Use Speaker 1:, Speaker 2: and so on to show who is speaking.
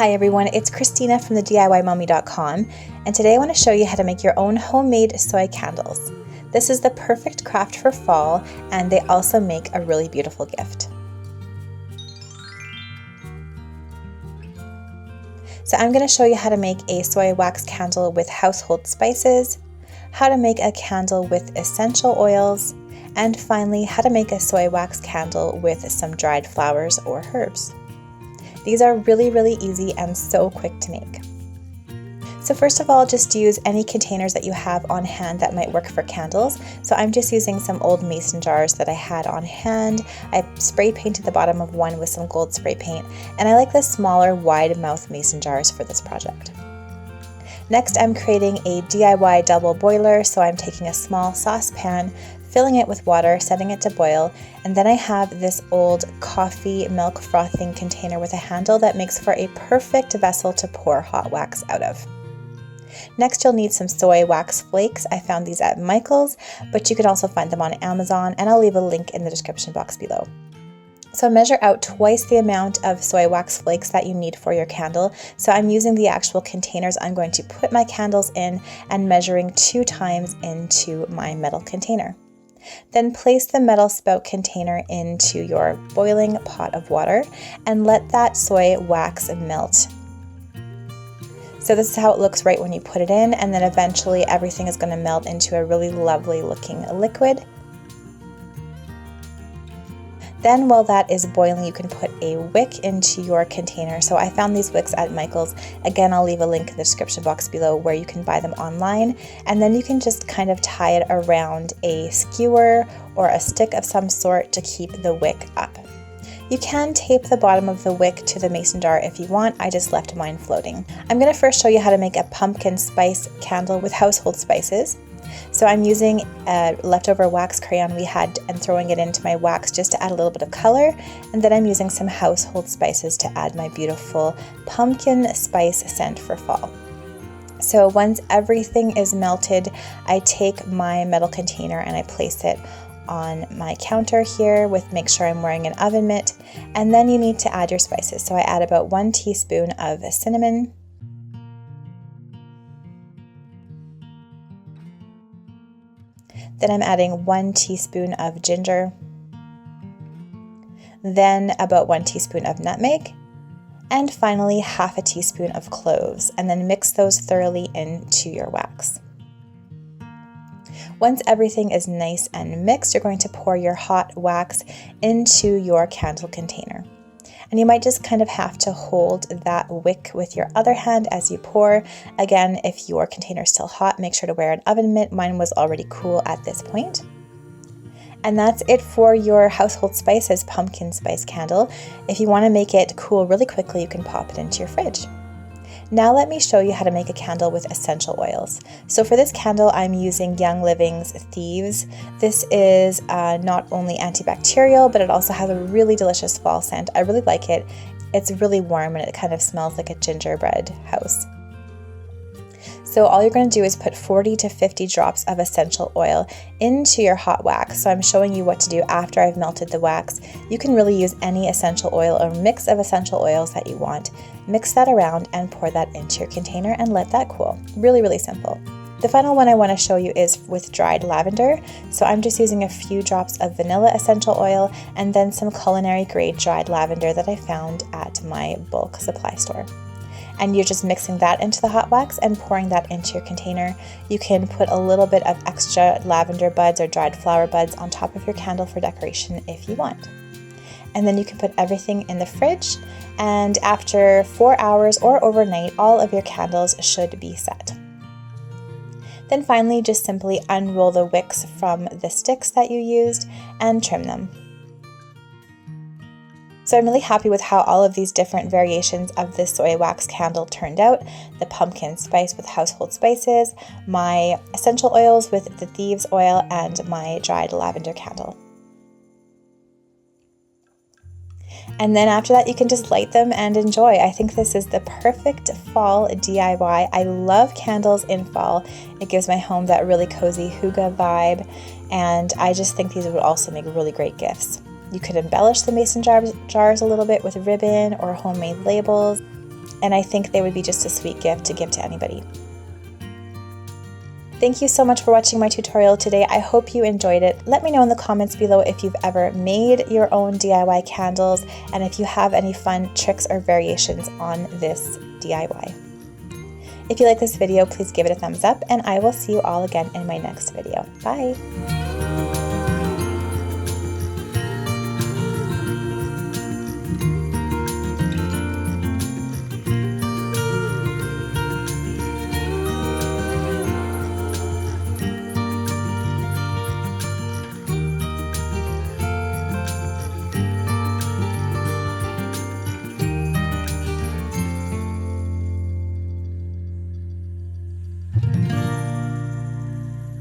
Speaker 1: Hi everyone, it's Christina from the DIYmommy.com, and today I want to show you how to make your own homemade soy candles. This is the perfect craft for fall, and they also make a really beautiful gift. So I'm going to show you how to make a soy wax candle with household spices, how to make a candle with essential oils, and finally how to make a soy wax candle with some dried flowers or herbs. These are really easy and so quick to make. So first of all, just use any containers that you have on hand that might work for candles. So I'm just using some old mason jars that I had on hand. I spray painted the bottom of one with some gold spray paint, and I like the smaller wide mouth mason jars for this project. Next, I'm creating a DIY double boiler, so I'm taking a small saucepan, filling it with water, setting it to boil, and then I have this old coffee milk frothing container with a handle that makes for a perfect vessel to pour hot wax out of. Next, you'll need some soy wax flakes. I found these at Michael's, but you can also find them on Amazon, and I'll leave a link in the description box below. So measure out twice the amount of soy wax flakes that you need for your candle. So I'm using the actual containers I'm going to put my candles in and measuring 2 times into my metal container. Then place the metal spout container into your boiling pot of water and let that soy wax melt. So this is how it looks right when you put it in, and then eventually everything is going to melt into a really lovely looking liquid. Then while that is boiling, you can put a wick into your container. So I found these wicks at Michael's. Again, I'll leave a link in the description box below where you can buy them online. And then you can just kind of tie it around a skewer or a stick of some sort to keep the wick up. You can tape the bottom of the wick to the mason jar if you want. I just left mine floating. I'm going to first show you how to make a pumpkin spice candle with household spices. So I'm using a leftover wax crayon we had and throwing it into my wax just to add a little bit of color, and then I'm using some household spices to add my beautiful pumpkin spice scent for fall. So once everything is melted, I take my metal container and I place it on my counter here make sure I'm wearing an oven mitt, and then you need to add your spices. So I add about 1 teaspoon of cinnamon, then I'm adding 1 teaspoon of ginger, then about 1 teaspoon of nutmeg, and finally half a teaspoon of cloves, and then mix those thoroughly into your wax. Once everything is nice and mixed, you're going to pour your hot wax into your candle container. And you might just kind of have to hold that wick with your other hand as you pour. Again, if your container is still hot, make sure to wear an oven mitt. Mine was already cool at this point. And that's it for your household spices pumpkin spice candle. If you want to make it cool really quickly, you can pop it into your fridge. Now let me show you how to make a candle with essential oils. So for this candle, I'm using Young Living's Thieves. This is not only antibacterial, but it also has a really delicious fall scent. I really like it. It's really warm and it kind of smells like a gingerbread house. So all you're going to do is put 40 to 50 drops of essential oil into your hot wax. So I'm showing you what to do after I've melted the wax. You can really use any essential oil or mix of essential oils that you want. Mix that around and pour that into your container and let that cool. Really simple. The final one I want to show you is with dried lavender. So I'm just using a few drops of vanilla essential oil and then some culinary grade dried lavender that I found at my bulk supply store. And you're just mixing that into the hot wax and pouring that into your container. You can put a little bit of extra lavender buds or dried flower buds on top of your candle for decoration if you want. And then you can put everything in the fridge, and after 4 hours or overnight, all of your candles should be set. Then finally, just simply unroll the wicks from the sticks that you used and trim them. So I'm really happy with how all of these different variations of this soy wax candle turned out. The pumpkin spice with household spices, my essential oils with the Thieves oil, and my dried lavender candle. And then after that, you can just light them and enjoy. I think this is the perfect fall DIY. I love candles in fall. It gives my home that really cozy hygge vibe, and I just think these would also make really great gifts. You could embellish the mason jars a little bit with ribbon or homemade labels. and I think they would be just a sweet gift to give to anybody. Thank you so much for watching my tutorial today. I hope you enjoyed it. Let me know in the comments below if you've ever made your own DIY candles and if you have any fun tricks or variations on this DIY. If you like this video, please give it a thumbs up, and I will see you all again in my next video. Bye!